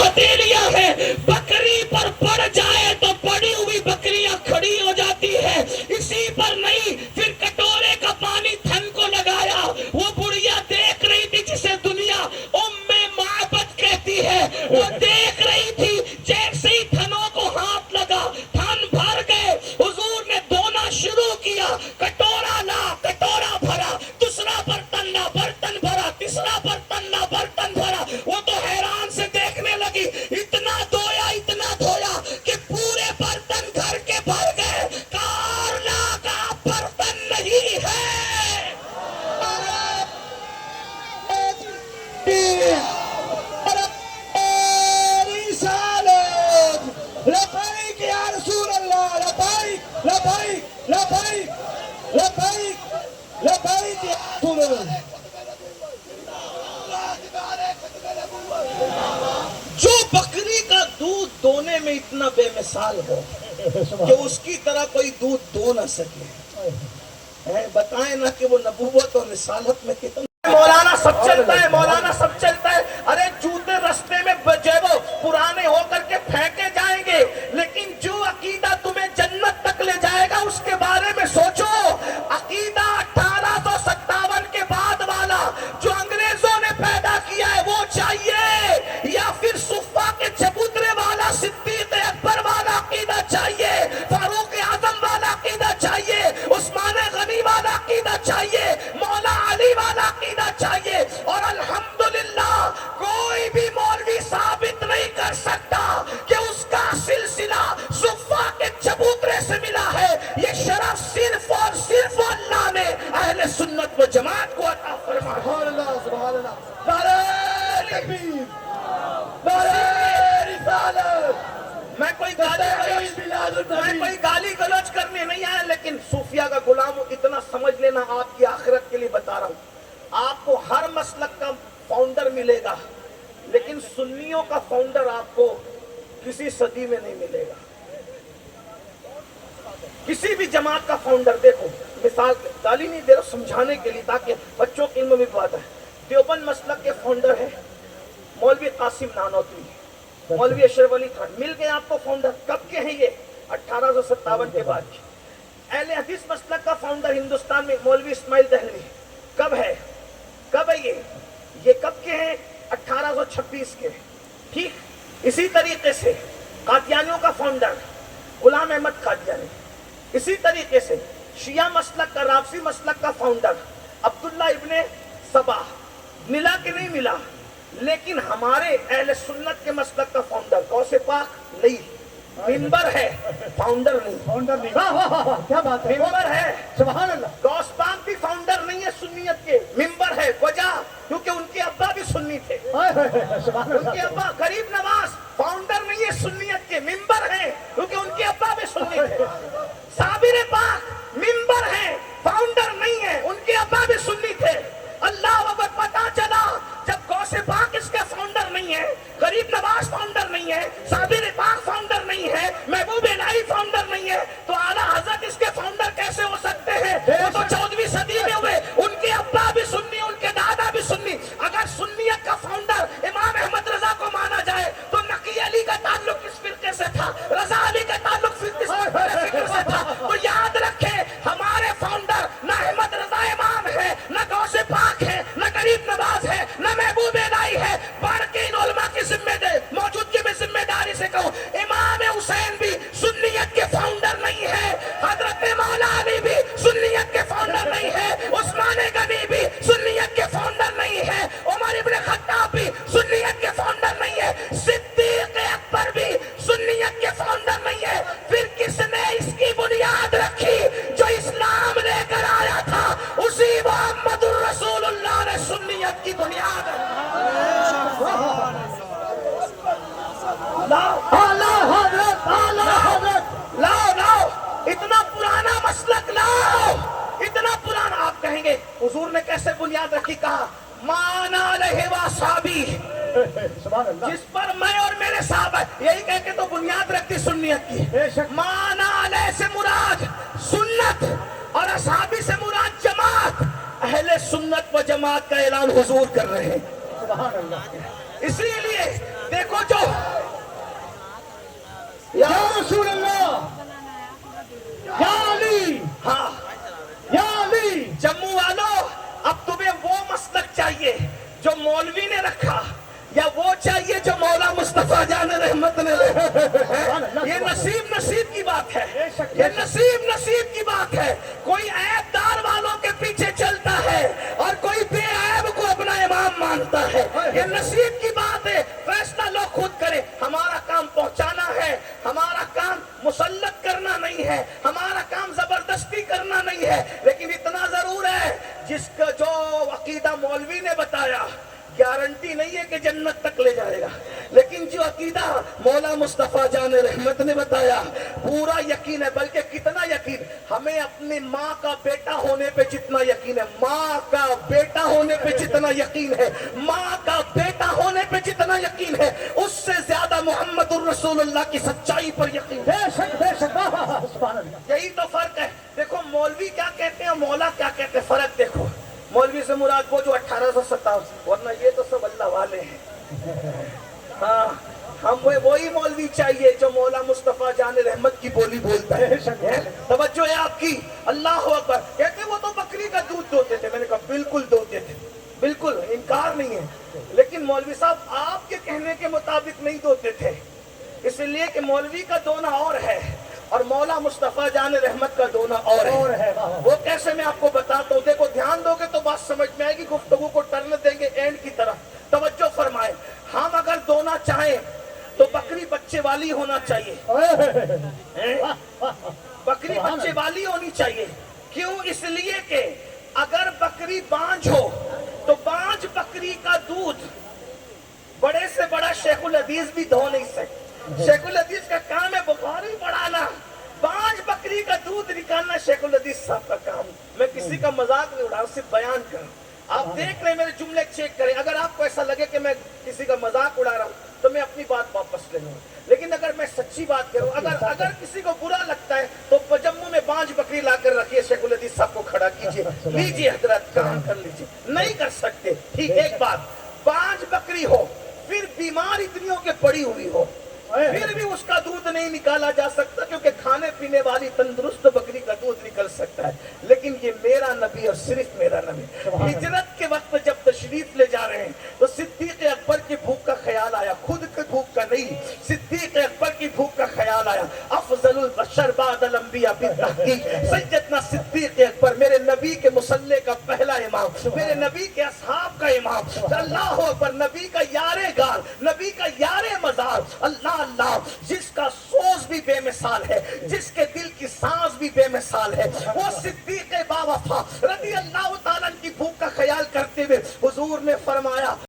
پتیلیاں ہیں، بکری پر پڑ جائے تو پڑی ہوئی بکریاں کھڑی ہو جاتی ہے، اسی پر نہیں پھر کٹورے کا پانی تھن کو لگایا. وہ بڑھیا دیکھ رہی تھی جسے دنیا معبد کہتی ہے، وہ دیکھ رہی تھی. جیسے ہی تھنوں کو ہاتھ لگا تھن بھر گئے. حضور نے دھونا شروع کیا، کٹورا لا کٹورا بھرا، دوسرا برتن لا برتن بھرا، تیسرا برتن لا برتن بھرا. وہ تو حیران سے دیکھنے لگی، اتنا دھویا کہ پورے برتن گھر کے بھر گئے. کارلا کا برتن نہیں ہے. لبیک یا رسول اللہ، لبیک لبیک لبیک لبیک لبیک یا رسول اللہ. جو بکری کا دودھ دونے میں اتنا بے مثال ہو کہ اس کی طرح کوئی دودھ دو نہ سکے، بتائیں نا کہ وہ نبوت اور رسالت میں کتنا. مولانا سب چلتا ہے، مولانا سب چلتا ہے. ارے جوتے رستے میں جو وہ پرانے ہو کر کے پھینکے جائیں گے، لیکن جو عقیدہ تمہیں جنت تک لے جائے گا اس کے بارے میں سوچو. عقیدہ 1857 کے بعد والا جو انگریزوں نے پیدا کیا ہے وہ چاہیے، یا پھر صفا کے چبوترے والا صدیق اکبر والا عقیدہ چاہیے، فاروق اعظم والا عقیدہ چاہیے، عثمان غنی والا عقیدہ چاہیے، مولا علی والا عقیدہ چاہیے. اور الحمدللہ کوئی بھی مولوی ثابت نہیں کر سکتا کہ اس کا سلسلہ صفا کے چبوترے سے ملا ہے. یہ شرف صرف اور صرف اللہ نے اہل سنت و جماعت کو عطا فرمایا. سبحان اللہ سبحان اللہ. نعرہ تکبیر، نعرہ رسالت. میں کوئی گالی گلوچ کرنے نہیں آیا، لیکن صوفیہ کا غلام اتنا سمجھ لینا، آپ کی آخرت کے لیے بتا رہا ہوں. آپ کو ہر مسلک کا فاؤنڈر ملے گا، لیکن سنیوں کا فاؤنڈر آپ کو کسی صدی میں نہیں ملے گا. کسی بھی جماعت کا فاؤنڈر دیکھو، مثال گالی نہیں دے رہا، سمجھانے کے لیے تاکہ بچوں کے علم میں بات ہے. دیوبند مسلک کے فاؤنڈر ہے مولوی قاسم نانوتوی، مولوی اشرف علی خان، مل گئے آپ کو فاؤنڈر. کب کے ہیں یہ؟ 1857 کے بعد. اہل حدیث مسلک کا فاؤنڈر ہندوستان میں مولوی اسماعیل دہلوی، کب ہے یہ کب کے ہیں؟ 1826 کے. ٹھیک اسی طریقے سے قادیانیوں کا فاؤنڈر غلام احمد قادیانی. اسی طریقے سے شیعہ مسلک کا، رافضی مسلک کا فاؤنڈر عبداللہ ابن سبا. ملا کہ نہیں ملا؟ لیکن ہمارے اہل سنت کے مسلک کا فاؤنڈر غوث پاک نہیں، ممبر ہے، فاؤنڈر نہیں. فاؤنڈر نہیں. کیا بات ہے، ممبر ہے. سبحان اللہ. غوث پاک بھی فاؤنڈر نہیں ہے سنیت کے، ممبر ہے. وجہ کیونکہ ان کے ابا بھی سنی تھے. ان کے ابا غریب نواز فاؤنڈر نہیں ہے سنیت کے، ممبر ہے کیونکہ ان کے ابا بھی سنی تھے. صابر پاک ممبر ہے، فاؤنڈر نہیں ہے، ان کے ابا بھی سنی تھے. اللہ اکبر. پتا چلا جب غوث پاک اس کے فاؤنڈر نہیں ہے، غریب نواز فاؤنڈر نہیں ہے، صابر پاک فاؤنڈر نہیں ہے، محبوب الہی فاؤنڈر نہیں ہے، تو اعلیٰ حضرت اس کے فاؤنڈر کیسے ہو سکتے ہیں؟ وہ تو 14ویں صدی میں ہوئے. ان کے ابا بھی سنی، ان کے دادا بھی سنی. اگر سنیت کا فاؤنڈر امام احمد رضا کو مانا جائے تو نقی علی کا تعلق کس فرقے سے تھا؟ رضا علی کا تعلق کس فرقے سے تھا؟ تو یاد رکھیں ہمارے فاؤنڈر نہ احمد رضا امام ہے، نہ غوث پاک ہے، نہ غریب نواز ہے، نہ محبوب الہی ہے. بڑھ کے ان علماء کی موجودگی میں ذمہ داری سے کہوں، امام حسین بھی سنیت کے فاؤنڈر نہیں ہے، حضرت مولا علی بھی سنیت کے فاؤنڈر نہیں ہے، عثمان غنی بھی سنیت کے فاؤنڈر نہیں ہے، عمر ابن خطاب بھی سنیت کے فاؤنڈر نہیں ہے، صدیق اکبر بھی سنیت کے فاؤنڈر نہیں ہے. پھر کس نے اس کی بنیاد رکھی؟ جو اسلام لے کر آیا تھا اسی محمد الرسول اللہ نے سنیت کی بنیاد رکھی. لاؤ اتنا پرانا مسلک لاؤ، اتنا پرانا. آپ کہیں گے حضور نے کیسے بنیاد رکھی؟ کہا مانا علیہ واصحابی، جس پر میں اور میرے صحابہ، یہی کہہ کے تو بنیاد رکھتی سنیت کی. مانا علیہ سے مراد سنت اور اصحابی سے مراد جماعت. اہل سنت و جماعت کا اعلان حضور کر رہے ہیں. اسی لیے دیکھو جو رسول اللہ یا علی ہاں یا علی. جموں والوں، اب تمہیں وہ مسلک چاہیے جو مولوی نے رکھا، یا وہ چاہیے جو مولا مصطفیٰ جان رحمت نے رکھا؟ یہ نصیب کی بات ہے، یہ نصیب کی بات ہے. کوئی عیب دار والوں کے پیچھے چلتا ہے اور کوئی بے عیب کو اپنا امام مانتا ہے. یہ نصیب کی بات ہے. فیصلہ لوگ خود کریں. ہمارا کام پہنچانا ہے، ہمارا کام مسلط کرنا نہیں ہے، ہمارا کام زبردستی کرنا نہیں ہے. لیکن اتنا ضرور ہے، جس کا جو عقیدہ مولوی نے بتایا گارنٹی نہیں ہے کہ جنت تک لے جائے گا، لیکن جو عقیدہ مولا مصطفیٰ جان رحمت نے بتایا پورا یقین ہے. بلکہ کتنا یقین، ہمیں اپنی ماں کا بیٹا ہونے پہ جتنا یقین ہے، ماں کا بیٹا ہونے پہ جتنا یقین ہے، ماں کا بیٹا ہونے پہ جتنا یقین ہے، اس سے زیادہ محمد الرسول اللہ کی سچائی پر یقین ہے. بے شک بے شک. سبحان اللہ. یہی تو فرق ہے. دیکھو مولوی کیا کہتے ہیں، مولا کیا کہتے ہیں، فرق دیکھو. مولوی سے مراد وہ جو 1857، ورنہ یہ تو سب اللہ والے ہیں. ہاں ہم وہی مولوی چاہیے جو مولا مصطفیٰ جان رحمت کی بولی بولتا ہے. توجہ ہے آپ کی. اللہ اکبر. کہتے وہ تو بکری کا دودھ دوتے تھے. میں نے کہا بالکل دوتے تھے، بالکل انکار نہیں ہے. لیکن مولوی صاحب آپ کے کہنے کے مطابق نہیں دوتے تھے، اس لیے کہ مولوی کا دونا اور ہے اور مولا مصطفیٰ جان رحمت کا دونا اور ہے. وہ کیسے میں آپ کو بتاتا ہوں. دیکھو دھیان دو گے تو بات سمجھ میں آئے گی. گفتگو کو ٹرن دیں گے اینڈ کی طرف. توجہ فرمائیں. ہم اگر دونا چاہیں تو بکری بچے والی ہونا چاہیے. بکری بچے والی ہونی چاہیے. کیوں؟ اس لیے کہ اگر بکری بانجھ ہو تو بانجھ بکری کا دودھ بڑے سے بڑا شیخ الحدیث بھی دھو نہیں سکتے. شیخ الحدیث کا کام ہے بخاری پڑھانا، بانجھ بکری کا دودھ نکالنا شیخ الحدیث صاحب کا کام. میں کسی کا مذاق نہیں اڑا، صرف بیان کروں. آپ دیکھ رہے میرے جملے چیک کریں. اگر آپ کو ایسا لگے کہ میں کسی کا مذاق اڑا رہا ہوں تو میں اپنی بات واپس لے لوں. لیکن اگر میں سچی بات کروں، اگر کسی کو برا لگتا ہے تو جموں میں بانجھ بکری لا کر رکھیے، شیخ الحدیث صاحب کو کھڑا کیجیے، لیجیے حضرت کام کر لیجیے. نہیں کر سکتے. ٹھیک. ایک بات، بانجھ بکری ہو پھر بیمار اتنی ہو کے پڑی ہوئی ہو، پھر بھی اس کا دودھ نہیں نکالا جا سکتا، کیونکہ کھانے پینے والی تندرست بکری کا دودھ نکل سکتا ہے. لیکن یہ میرا نبی اور صرف میرا نبی. ہجرت کے وقت جب تشریف لے جا رہے ہیں تو صدیق اکبر کی بھوک کا خیال آیا، خود کی بھوک کا نہیں، صدیق اکبر کی بھوک کا خیال آیا. افضل البشر بعد الانبیاء بالتحقیق سیدنا صدیق اکبر، میرے نبی کے مصلی کا پہلا امام، میرے نبی کے اصحاب کا امام. اللہ اکبر. نبی کا یار غار، نبی کا یار مزار. اللہ اللہ. جس کا سوز بھی بے مثال ہے، جس کے دل کی سانس بھی بے مثال ہے، وہ صدیق با وفا رضی اللہ تعالیٰ کی بھوک کا خیال کرتے ہوئے حضور نے فرمایا